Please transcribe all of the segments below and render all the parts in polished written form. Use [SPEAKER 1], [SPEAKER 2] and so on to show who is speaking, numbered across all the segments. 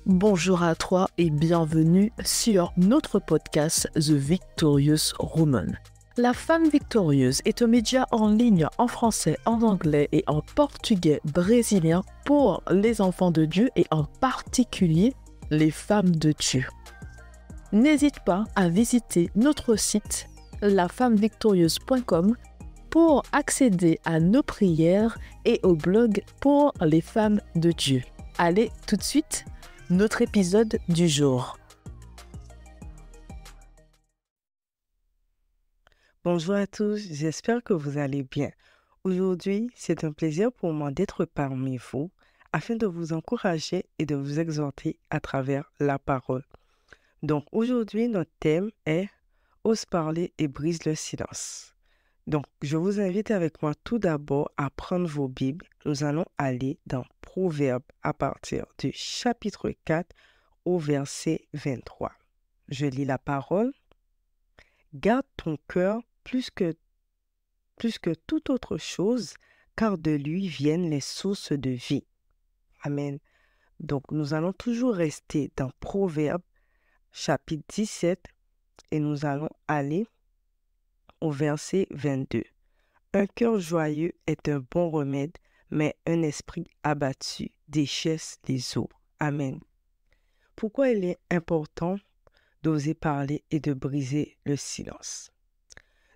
[SPEAKER 1] Bonjour à toi et bienvenue sur notre podcast The Victorious Woman. La femme victorieuse est un média en ligne en français, en anglais et en portugais brésilien pour les enfants de Dieu et en particulier les femmes de Dieu. N'hésite pas à visiter notre site lafemmevictorieuse.com pour accéder à nos prières et au blog pour les femmes de Dieu. Allez, tout de suite, notre épisode du jour.
[SPEAKER 2] Bonjour à tous, j'espère que vous allez bien. Aujourd'hui, c'est un plaisir pour moi d'être parmi vous afin de vous encourager et de vous exhorter à travers la parole. Donc aujourd'hui, notre thème est « Ose parler et brise le silence ». Donc, je vous invite avec moi tout d'abord à prendre vos Bibles. Nous allons aller dans Proverbes à partir du chapitre 4 au verset 23. Je lis la parole. « Garde ton cœur plus que toute autre chose, car de lui viennent les sources de vie. » Amen. Donc, nous allons toujours rester dans Proverbes, chapitre 17, et nous allons aller au verset 22. « Un cœur joyeux est un bon remède, mais un esprit abattu déchaisse les os. » Amen. Pourquoi il est important d'oser parler et de briser le silence?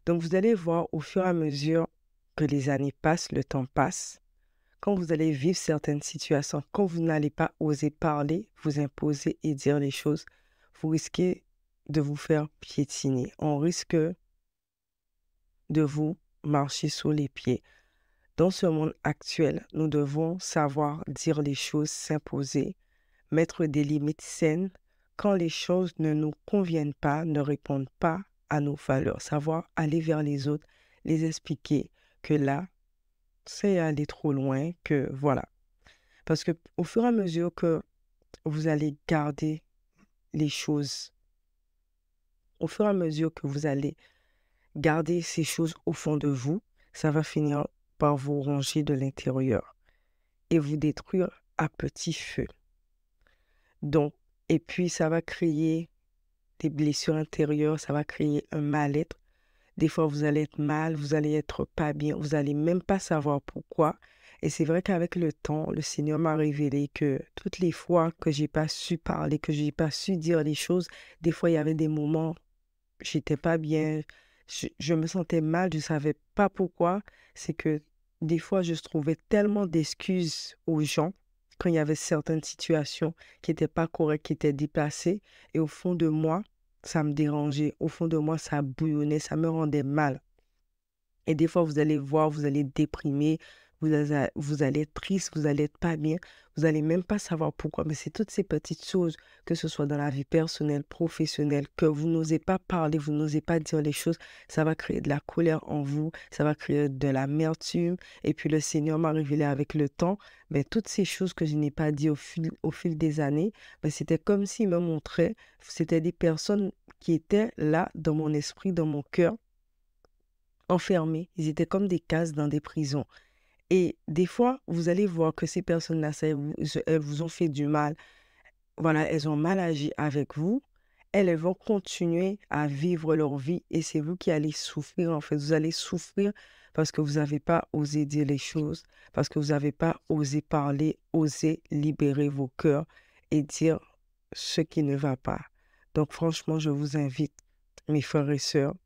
[SPEAKER 2] Donc, vous allez voir au fur et à mesure que les années passent, le temps passe, quand vous allez vivre certaines situations, quand vous n'allez pas oser parler, vous imposer et dire les choses, vous risquez de vous faire piétiner. On risque de vous marcher sous les pieds. Dans ce monde actuel, nous devons savoir dire les choses, s'imposer, mettre des limites saines quand les choses ne nous conviennent pas, ne répondent pas à nos valeurs. Savoir aller vers les autres, les expliquer que là, c'est aller trop loin, que voilà. Parce que au fur et à mesure que vous allez garder les choses, au fur et à mesure que vous allez garder ces choses au fond de vous, ça va finir par vous ronger de l'intérieur et vous détruire à petit feu. Donc, et puis ça va créer des blessures intérieures, ça va créer un mal-être. Des fois, vous allez être mal, vous allez être pas bien, vous n'allez même pas savoir pourquoi. Et c'est vrai qu'avec le temps, le Seigneur m'a révélé que toutes les fois que j'ai pas su parler, que j'ai pas su dire les choses, des fois, il y avait des moments, j'étais pas bien, je me sentais mal, je savais pas pourquoi. C'est que des fois, je trouvais tellement d'excuses aux gens quand il y avait certaines situations qui n'étaient pas correctes, qui étaient déplacées. Et au fond de moi, ça me dérangeait. Au fond de moi, ça bouillonnait, ça me rendait mal. Et des fois, vous allez voir, vous allez déprimer, vous allez être triste, vous allez être pas bien, vous allez même pas savoir pourquoi. Mais c'est toutes ces petites choses, que ce soit dans la vie personnelle, professionnelle, que vous n'osez pas parler, vous n'osez pas dire les choses, ça va créer de la colère en vous, ça va créer de l'amertume. Et puis le Seigneur m'a révélé avec le temps, mais toutes ces choses que je n'ai pas dit au fil des années, mais c'était comme s'il me montrait, c'était des personnes qui étaient là dans mon esprit, dans mon cœur, enfermés. Ils étaient comme des cases dans des prisons. Et des fois, vous allez voir que ces personnes-là, elles vous ont fait du mal. Voilà, elles ont mal agi avec vous. Elles vont continuer à vivre leur vie et c'est vous qui allez souffrir. En fait, vous allez souffrir parce que vous n'avez pas osé dire les choses, parce que vous n'avez pas osé parler, osé libérer vos cœurs et dire ce qui ne va pas. Donc, franchement, je vous invite, mes frères et sœurs,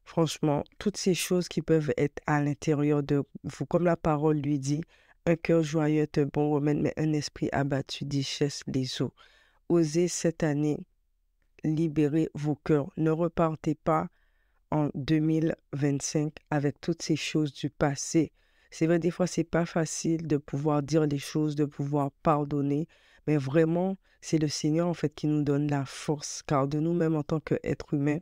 [SPEAKER 2] franchement, toutes ces choses qui peuvent être à l'intérieur de vous, comme la parole lui dit, un cœur joyeux est un bon remède, mais un esprit abattu déchaisse les os. Osez cette année libérer vos cœurs. Ne repartez pas en 2025 avec toutes ces choses du passé. C'est vrai, des fois, c'est pas facile de pouvoir dire les choses, de pouvoir pardonner, mais vraiment, c'est le Seigneur, en fait, qui nous donne la force, car de nous-mêmes, en tant qu'êtres humains,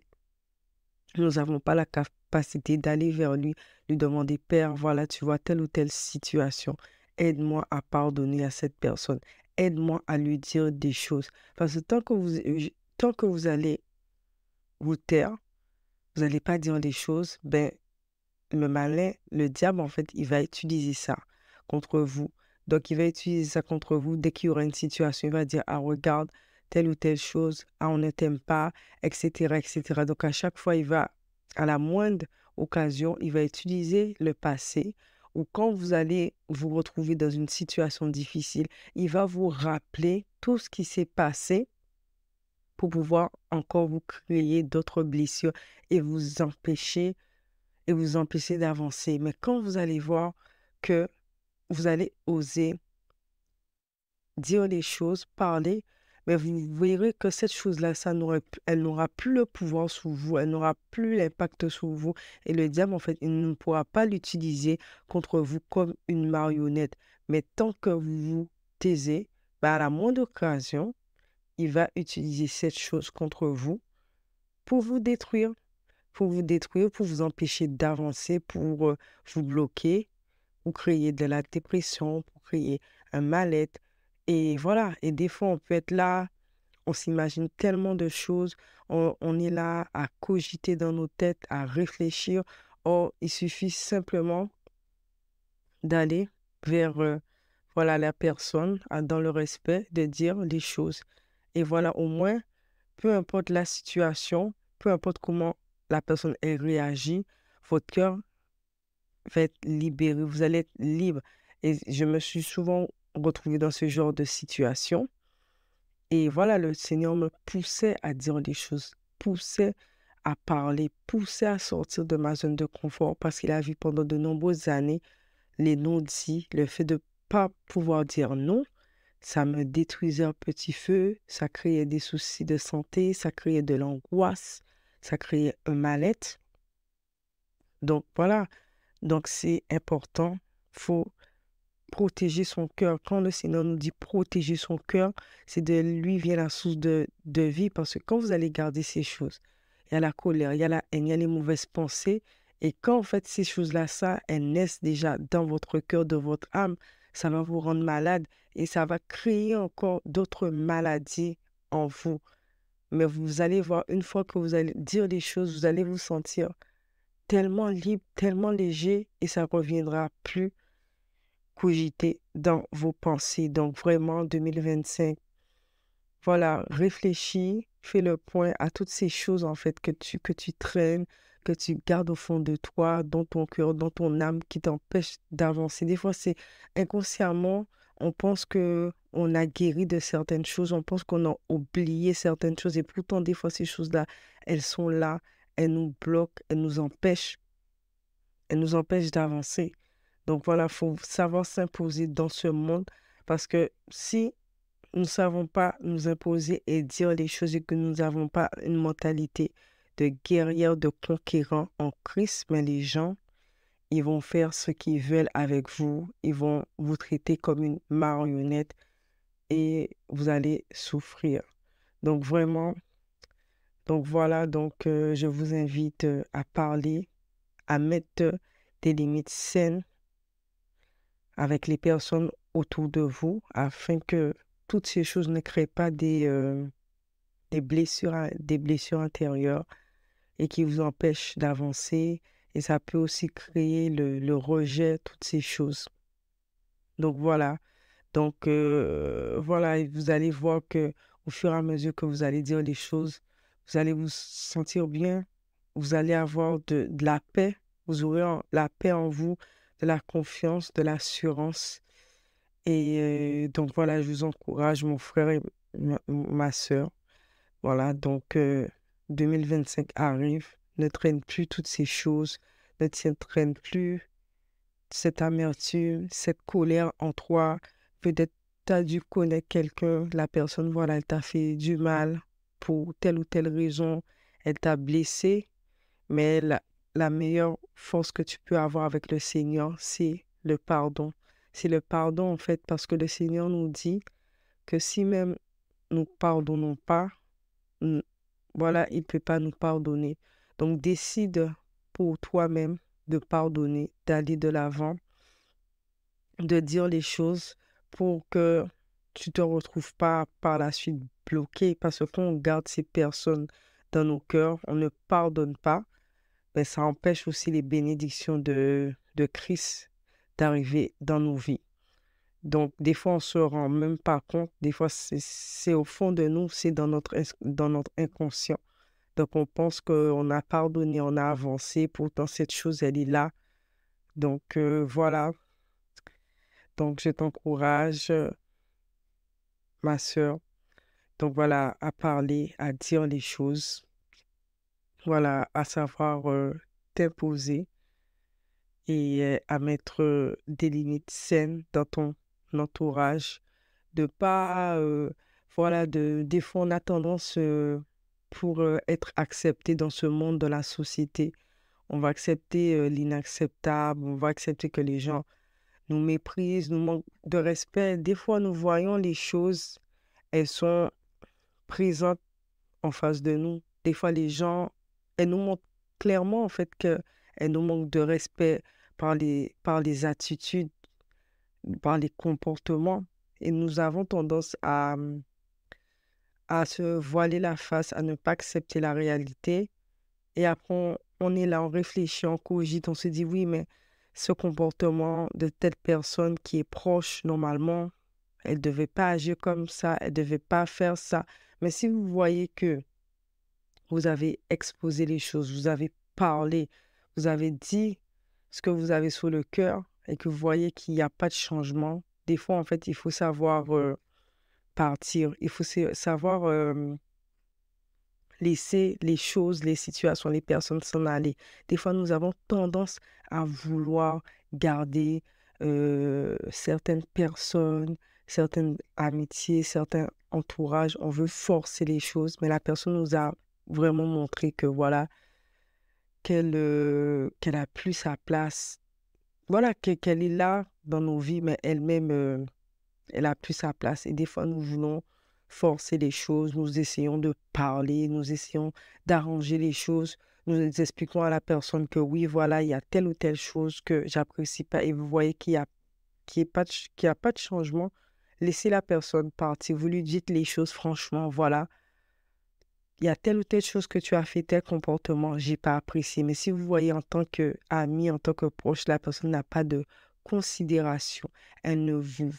[SPEAKER 2] nous n'avons pas la capacité d'aller vers lui, lui demander, Père, voilà, tu vois telle ou telle situation. Aide-moi à pardonner à cette personne. Aide-moi à lui dire des choses. Parce que tant que vous allez vous taire, vous n'allez pas dire des choses, ben, le malin, le diable, en fait, il va utiliser ça contre vous. Donc, il va utiliser ça contre vous. Dès qu'il y aura une situation, il va dire, ah, regarde, telle ou telle chose, ah, on ne t'aime pas, etc., etc. Donc, à chaque fois, à la moindre occasion, il va utiliser le passé ou quand vous allez vous retrouver dans une situation difficile, il va vous rappeler tout ce qui s'est passé pour pouvoir encore vous créer d'autres blessures et vous empêcher d'avancer. Mais quand vous allez voir que vous allez oser dire les choses, parler, mais vous verrez que cette chose-là, elle n'aura plus le pouvoir sur vous, elle n'aura plus l'impact sur vous. Et le diable, en fait, il ne pourra pas l'utiliser contre vous comme une marionnette. Mais tant que vous vous taisez, bah, à la moindre occasion, il va utiliser cette chose contre vous pour vous détruire, pour vous empêcher d'avancer, pour vous bloquer, pour créer de la dépression, pour créer un mal-être. Et voilà, et des fois, on peut être là, on s'imagine tellement de choses, on est là à cogiter dans nos têtes, à réfléchir. Or, il suffit simplement d'aller vers voilà, la personne dans le respect, de dire les choses. Et voilà, au moins, peu importe la situation, peu importe comment la personne elle réagit, votre cœur va être libéré, vous allez être libre. Et je me suis souvent retrouvée dans ce genre de situation. Et voilà, le Seigneur me poussait à dire des choses, poussait à parler, poussait à sortir de ma zone de confort parce qu'il a vu pendant de nombreuses années les non-dits, le fait de ne pas pouvoir dire non, ça me détruisait un petit feu, ça créait des soucis de santé, ça créait de l'angoisse, ça créait un mal-être. Donc voilà, donc c'est important, faut protéger son cœur. Quand le Seigneur nous dit protéger son cœur, c'est de lui vient la source de vie parce que quand vous allez garder ces choses, il y a la colère, il y a la haine, il y a les mauvaises pensées. Et quand en fait ces choses-là, elles naissent déjà dans votre cœur, dans votre âme, ça va vous rendre malade et ça va créer encore d'autres maladies en vous. Mais vous allez voir, une fois que vous allez dire des choses, vous allez vous sentir tellement libre, tellement léger et ça ne reviendra plus cogiter dans vos pensées. Donc vraiment, 2025, voilà, réfléchis, fais le point à toutes ces choses en fait que tu traînes, que tu gardes au fond de toi, dans ton cœur, dans ton âme, qui t'empêchent d'avancer. Des fois, c'est inconsciemment, on pense que on a guéri de certaines choses, on pense qu'on a oublié certaines choses et pourtant, des fois, ces choses-là, elles sont là, elles nous bloquent, elles nous empêchent d'avancer. Donc voilà, il faut savoir s'imposer dans ce monde parce que si nous ne savons pas nous imposer et dire les choses et que nous n'avons pas une mentalité de guerrière, de conquérant en Christ, mais les gens, ils vont faire ce qu'ils veulent avec vous. Ils vont vous traiter comme une marionnette et vous allez souffrir. Donc vraiment, donc voilà, je vous invite à parler, à mettre des limites saines avec les personnes autour de vous afin que toutes ces choses ne créent pas des blessures intérieures et qui vous empêchent d'avancer. Et ça peut aussi créer le rejet, toutes ces choses. Donc voilà. Voilà, et vous allez voir que au fur et à mesure que vous allez dire les choses, vous allez vous sentir bien, vous allez avoir de la paix, vous aurez la paix en vous, de la confiance, de l'assurance. Et donc voilà, je vous encourage, mon frère et ma soeur. Voilà, 2025 arrive, ne traîne plus toutes ces choses, ne traîne plus cette amertume, cette colère en toi. Peut-être tu as dû connaître quelqu'un, la personne, voilà, elle t'a fait du mal pour telle ou telle raison, elle t'a blessé, mais la meilleure force que tu peux avoir avec le Seigneur, c'est le pardon. C'est le pardon, en fait, parce que le Seigneur nous dit que si même nous pardonnons pas, n- voilà, il ne peut pas nous pardonner. Donc, décide pour toi-même de pardonner, d'aller de l'avant, de dire les choses pour que tu ne te retrouves pas par la suite bloqué. Parce que quand on garde ces personnes dans nos cœurs, on ne pardonne pas, mais ça empêche aussi les bénédictions de Christ d'arriver dans nos vies. Donc, des fois, on ne se rend même pas compte. Des fois, c'est au fond de nous, c'est dans notre inconscient. Donc, on pense qu'on a pardonné, on a avancé. Pourtant, cette chose, elle est là. Donc, voilà. Donc, je t'encourage, ma sœur. Donc, voilà, à parler, à dire les choses. Voilà, à savoir t'imposer et à mettre des limites saines dans ton entourage. De pas, voilà, des fois, on a tendance, pour être accepté dans ce monde, dans la société, on va accepter l'inacceptable, on va accepter que les gens nous méprisent, nous manquent de respect. Des fois, nous voyons les choses, elles sont présentes en face de nous. Des fois, les gens, elles nous montrent clairement, en fait, qu'elles nous manquent de respect par les attitudes, par les comportements. Et nous avons tendance à se voiler la face, à ne pas accepter la réalité. Et après, on est là, on réfléchit, on cogite, on se dit, oui, mais ce comportement de telle personne qui est proche, normalement, elle ne devait pas agir comme ça, elle ne devait pas faire ça. Mais si vous voyez que vous avez exposé les choses, vous avez parlé, vous avez dit ce que vous avez sur le cœur et que vous voyez qu'il n'y a pas de changement, des fois, en fait, il faut savoir partir, il faut savoir laisser les choses, les situations, les personnes s'en aller. Des fois, nous avons tendance à vouloir garder certaines personnes, certaines amitiés, certains entourages. On veut forcer les choses, mais la personne nous a vraiment montré que voilà, qu'elle a plus sa place. Voilà, qu'elle est là dans nos vies, mais elle-même, elle a plus sa place. Et des fois, nous voulons forcer les choses, nous essayons de parler, nous essayons d'arranger les choses, nous expliquons à la personne que oui, voilà, il y a telle ou telle chose que j'apprécie pas et vous voyez qu'il y a pas de changement. Laissez la personne partir. Vous lui dites les choses franchement, voilà, il y a telle ou telle chose que tu as fait, tel comportement, j'ai pas apprécié. Mais si vous voyez en tant qu'ami, en tant que proche, la personne n'a pas de considération, elle ne vous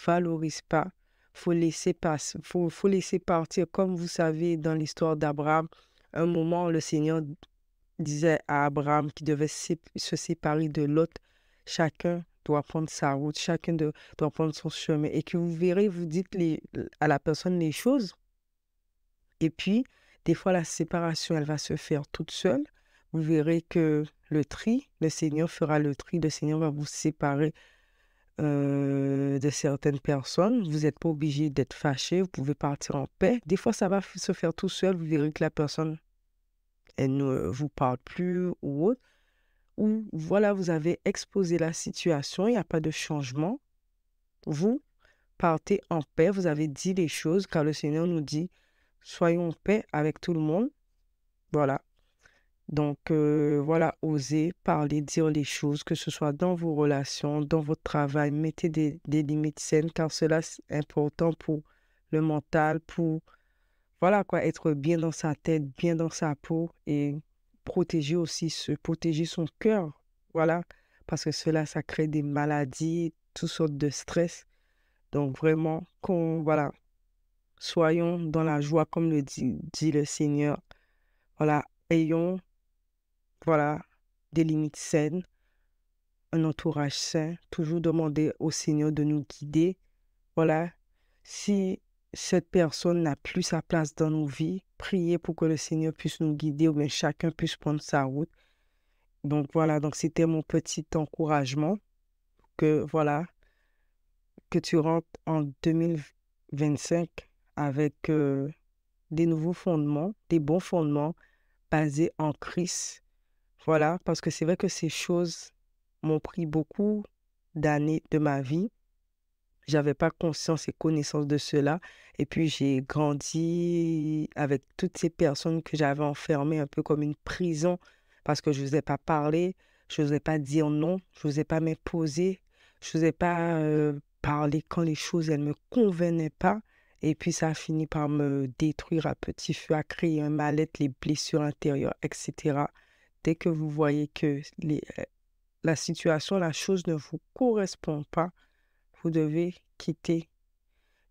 [SPEAKER 2] valorise pas, faut laisser passer, faut laisser partir. Comme vous savez, dans l'histoire d'Abraham, un moment, le Seigneur disait à Abraham qu'il devait se séparer de Lot. Chacun doit prendre sa route, doit prendre son chemin. Et que vous verrez, vous dites à la personne les choses. Et puis, des fois, la séparation, elle va se faire toute seule. Vous verrez que le Seigneur fera le tri, le Seigneur va vous séparer de certaines personnes. Vous n'êtes pas obligé d'être fâché, vous pouvez partir en paix. Des fois, ça va se faire tout seul. Vous verrez que la personne, elle ne vous parle plus ou autre. Ou voilà, vous avez exposé la situation, il n'y a pas de changement. Vous partez en paix, vous avez dit les choses, car le Seigneur nous dit, soyons en paix avec tout le monde. Voilà. Donc, voilà, osez parler, dire les choses, que ce soit dans vos relations, dans votre travail. Mettez des limites saines, car cela, c'est important pour le mental, pour, voilà quoi, être bien dans sa tête, bien dans sa peau et protéger son cœur. Voilà, parce que cela, ça crée des maladies, toutes sortes de stress. Donc, vraiment, voilà, soyons dans la joie, comme dit le Seigneur. Voilà, ayons, voilà, des limites saines, un entourage sain, toujours demander au Seigneur de nous guider. Voilà, si cette personne n'a plus sa place dans nos vies, priez pour que le Seigneur puisse nous guider ou bien chacun puisse prendre sa route. Donc voilà, donc c'était mon petit encouragement que voilà, que tu rentres en 2025 avec des nouveaux fondements, des bons fondements basés en Christ. Voilà, parce que c'est vrai que ces choses m'ont pris beaucoup d'années de ma vie. J'avais pas conscience et connaissance de cela. Et puis, j'ai grandi avec toutes ces personnes que j'avais enfermées un peu comme une prison parce que je n'osais pas parler, je n'osais pas dire non, je n'osais pas m'imposer, je n'osais pas parler quand les choses, elles ne me convenaient pas. Et puis, ça a fini par me détruire à petit feu, à créer un mal-être, les blessures intérieures, etc. Dès que vous voyez que la situation, la chose ne vous correspond pas, vous devez quitter.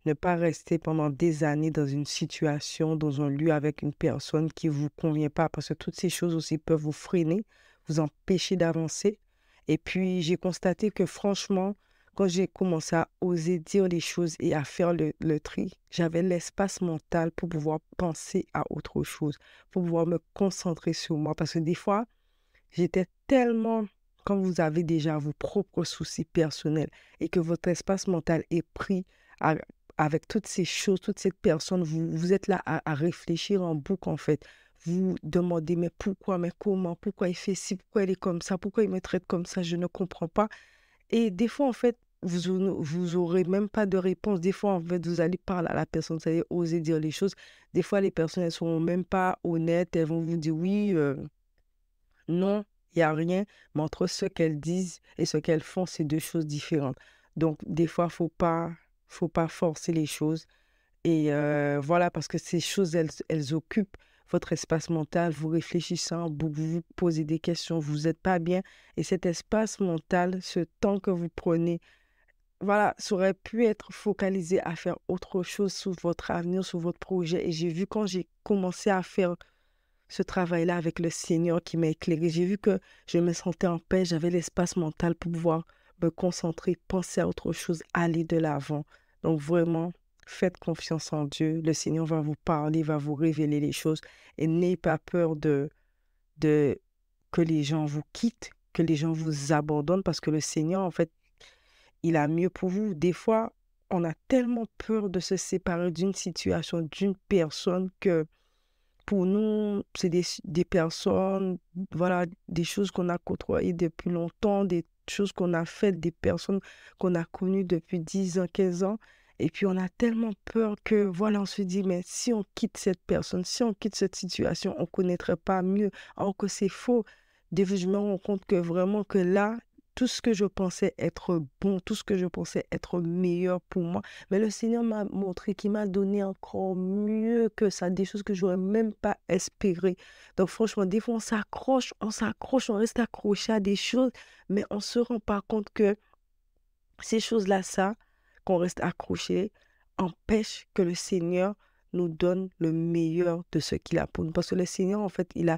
[SPEAKER 2] Ne pas rester pendant des années dans une situation, dans un lieu avec une personne qui ne vous convient pas, parce que toutes ces choses aussi peuvent vous freiner, vous empêcher d'avancer. Et puis, j'ai constaté que franchement, quand j'ai commencé à oser dire les choses et à faire le tri, j'avais l'espace mental pour pouvoir penser à autre chose, pour pouvoir me concentrer sur moi. Parce que des fois, j'étais tellement, quand vous avez déjà vos propres soucis personnels et que votre espace mental est pris à- avec toutes ces choses, toutes ces personnes, vous êtes là à réfléchir en boucle en fait. Vous demandez, mais pourquoi, mais comment, pourquoi il fait ci, pourquoi il est comme ça, pourquoi il me traite comme ça, je ne comprends pas. Et des fois, en fait, vous aurez même pas de réponse. Des fois, en fait, vous allez parler à la personne, vous allez oser dire les choses. Des fois, les personnes, elles sont même pas honnêtes, elles vont vous dire oui, non, il n'y a rien, mais entre ce qu'elles disent et ce qu'elles font, c'est deux choses différentes. Donc, des fois, faut pas forcer les choses. Et voilà, parce que ces choses, elles occupent votre espace mental, vous réfléchissez, vous posez des questions, vous n'êtes pas bien. Et cet espace mental, ce temps que vous prenez, voilà, ça aurait pu être focalisé à faire autre chose sur votre avenir, sur votre projet. Et j'ai vu quand j'ai commencé à faire ce travail-là avec le Seigneur qui m'a éclairé. J'ai vu que je me sentais en paix, j'avais l'espace mental pour pouvoir me concentrer, penser à autre chose, aller de l'avant. Donc vraiment, faites confiance en Dieu. Le Seigneur va vous parler, va vous révéler les choses et n'ayez pas peur de que les gens vous quittent, que les gens vous abandonnent parce que le Seigneur, en fait, il a mieux pour vous. Des fois, on a tellement peur de se séparer d'une situation, d'une personne que pour nous, c'est des personnes, voilà, des choses qu'on a côtoyées depuis longtemps, des choses qu'on a faites, des personnes qu'on a connues depuis 10 ans, 15 ans. Et puis, on a tellement peur que, voilà, on se dit, mais si on quitte cette personne, si on quitte cette situation, on ne connaîtrait pas mieux. Alors que c'est faux. Des fois, je me rends compte que vraiment que là, tout ce que je pensais être bon, tout ce que je pensais être meilleur pour moi, mais le Seigneur m'a montré qu'il m'a donné encore mieux que ça, des choses que je n'aurais même pas espérées. Donc franchement, des fois, on s'accroche, on reste accroché à des choses, mais on ne se rend pas compte que ces choses-là, ça, qu'on reste accroché, empêche que le Seigneur nous donne le meilleur de ce qu'il a pour nous. Parce que le Seigneur, en fait, il a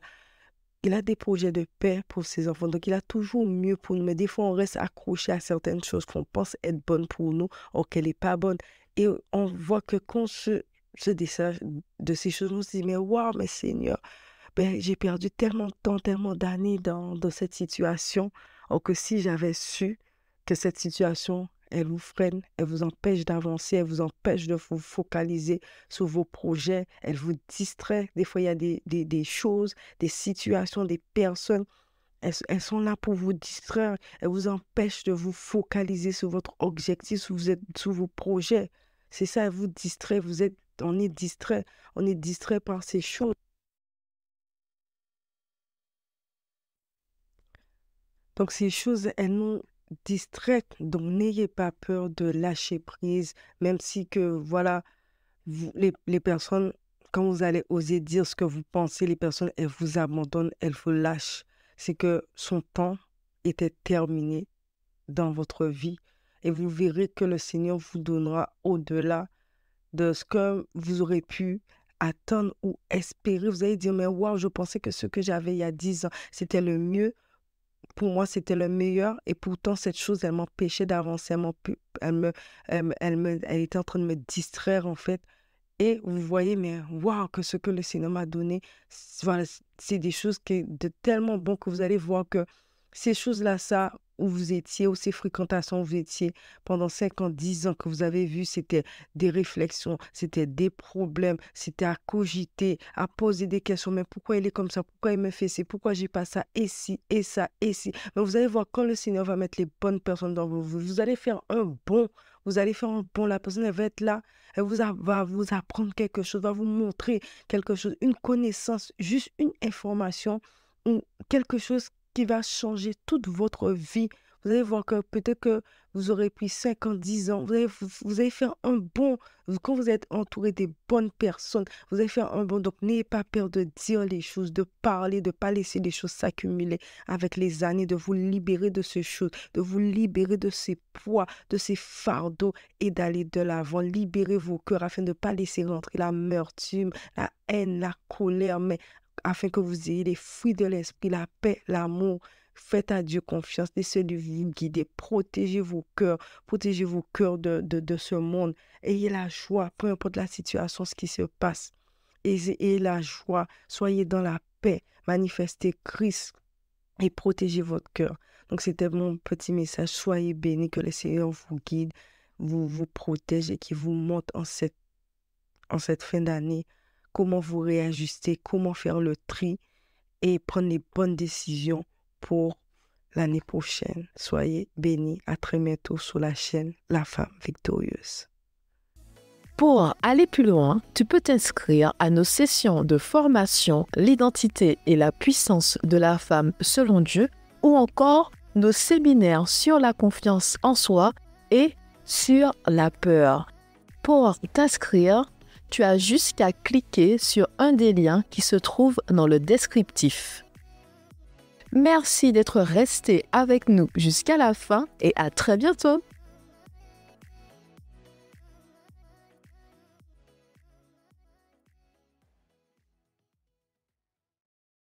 [SPEAKER 2] des projets de paix pour ses enfants. Donc, il a toujours mieux pour nous. Mais des fois, on reste accroché à certaines choses qu'on pense être bonnes pour nous or qu'elle n'est pas bonne. Et on voit que quand on se décharge de ces choses, on se dit, mais waouh, mais Seigneur, ben, j'ai perdu tellement de temps, tellement d'années dans cette situation. Or que si j'avais su que cette situation, elle vous freine, elle vous empêche d'avancer, elle vous empêche de vous focaliser sur vos projets, elle vous distrait. Des fois, il y a des choses, des situations, des personnes, elles sont là pour vous distraire. Elles vous empêchent de vous focaliser sur votre objectif, sur vos projets. C'est ça, elles vous distrait. On est distrait par ces choses. Donc, ces choses, elles nous distraient. Donc, n'ayez pas peur de lâcher prise, même si que, voilà, les personnes, quand vous allez oser dire ce que vous pensez, les personnes, elles vous abandonnent, elles vous lâchent. C'est que son temps était terminé dans votre vie et vous verrez que le Seigneur vous donnera au-delà de ce que vous aurez pu attendre ou espérer. Vous allez dire, mais waouh, je pensais que ce que j'avais il y a 10 ans, c'était le mieux. Pour moi, c'était le meilleur. Et pourtant, cette chose, elle m'empêchait d'avancer. Elle était en train de me distraire, en fait. Et vous voyez, mais waouh, que ce que le Seigneur m'a donné, voilà, c'est des choses de tellement bon que vous allez voir que ces choses-là, ça, où vous étiez, où ces fréquentations où vous étiez pendant 5 ans, 10 ans, que vous avez vu, c'était des réflexions, c'était des problèmes, c'était à cogiter, à poser des questions. Mais pourquoi il est comme ça? Pourquoi il me fait ci? Pourquoi j'ai pas ça? Et ci, et ça, et ci. Mais vous allez voir, quand le Seigneur va mettre les bonnes personnes dans vos vies, vous allez faire un bon. Vous allez faire un bon. La personne, elle va être là. Va vous apprendre quelque chose, va vous montrer quelque chose, une connaissance, juste une information, quelque chose qui va changer toute votre vie. Vous allez voir que peut-être que vous aurez pris 5 ans, 10 ans. Vous allez faire un bond. Quand vous êtes entouré des bonnes personnes, vous allez faire un bond. Donc, n'ayez pas peur de dire les choses, de parler, de ne pas laisser les choses s'accumuler avec les années, de vous libérer de ces choses, de vous libérer de ces poids, de ces fardeaux et d'aller de l'avant. Libérez vos cœurs afin de ne pas laisser rentrer l'amertume, la haine, la colère, mais afin que vous ayez les fruits de l'esprit, la paix, l'amour. Faites à Dieu confiance, laissez-lui vous guider, protégez vos cœurs de ce monde. Ayez la joie, peu importe la situation, ce qui se passe. Ayez la joie, soyez dans la paix, manifestez Christ et protégez votre cœur. Donc c'était mon petit message, soyez bénis, que le Seigneur vous guide, vous protège et qu'il vous montre en cette fin d'année comment vous réajuster, comment faire le tri et prendre les bonnes décisions pour l'année prochaine. Soyez bénis. À très bientôt sur la chaîne La Femme Victorieuse.
[SPEAKER 1] Pour aller plus loin, tu peux t'inscrire à nos sessions de formation L'identité et la puissance de la femme selon Dieu ou encore nos séminaires sur la confiance en soi et sur la peur. Pour t'inscrire, tu as juste qu'à cliquer sur un des liens qui se trouve dans le descriptif. Merci d'être resté avec nous jusqu'à la fin et à très bientôt.